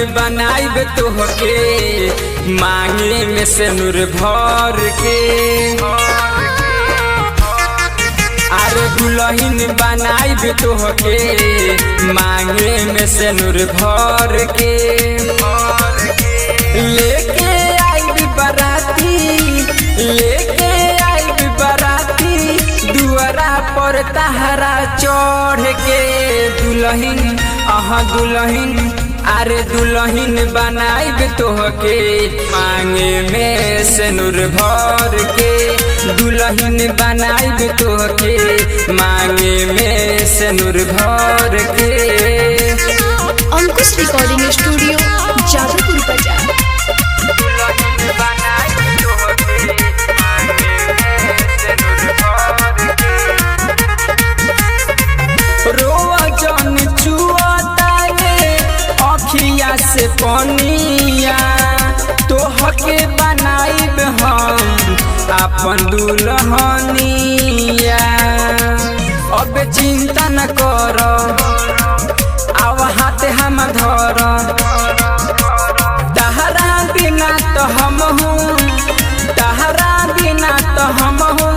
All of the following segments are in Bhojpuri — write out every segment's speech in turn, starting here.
बनाइब तोहके मांगे में सिनुर भर के। अरे दुल्हन बनाइब तोहके मांगे में सिनुर भर के। लेके आइब बराती, लेके आइब बराती दुआरा पर तहरा चढ़ के। दुल्हन दुल्हन अरे दुल्हन बनाइब तोहके मांगे में सिनुर भर के। दुल्हन बनाइब तोहके मांगे में सिनुर भर के। अंकुश रिकॉर्डिंग स्टूडियो जादवपुर बाजार। रोआ जन चुआतावे अखिया से पनिया तोहके बनाइब हम अपन दुल्हनिया। अब चिंता न कर आव हाथ हम धर। तहरा बिना तो हम हूँ, तहरा बिना तो हम हूँ।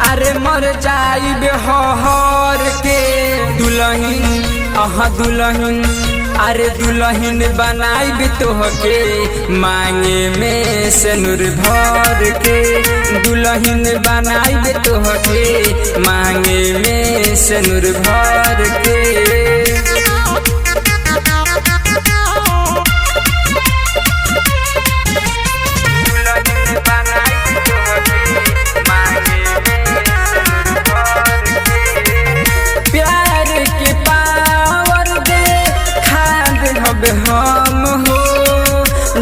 अरे मर जाइब हर के। दुल्हन दुल्हन अरे दुल्हन बनाइब तोहके मांगे में सिनुर भर के। दुल्हन बनाइब तोहके मांगे में सिनुर भर के। हम हो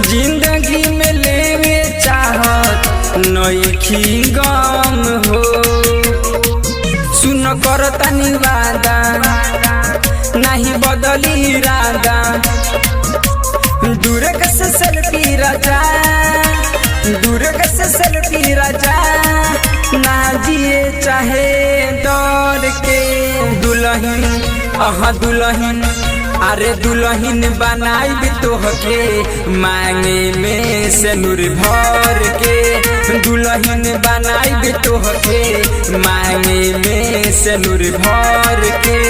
जिंदगी में लेवे चाहत नइखी गम हो। सुन कर तनी वादा नहीं बदली इरादा। दूर से सेल्फी राजा, दूर से सेल्फी राजा ना जिए चाहे डर के। दुल्हन दुल्हन अरे दुल्हन बनाइब तोहके मांगे में सिनुर भर के। दुल्हन बनाइब तोहके मांगे में सिनुर भर के।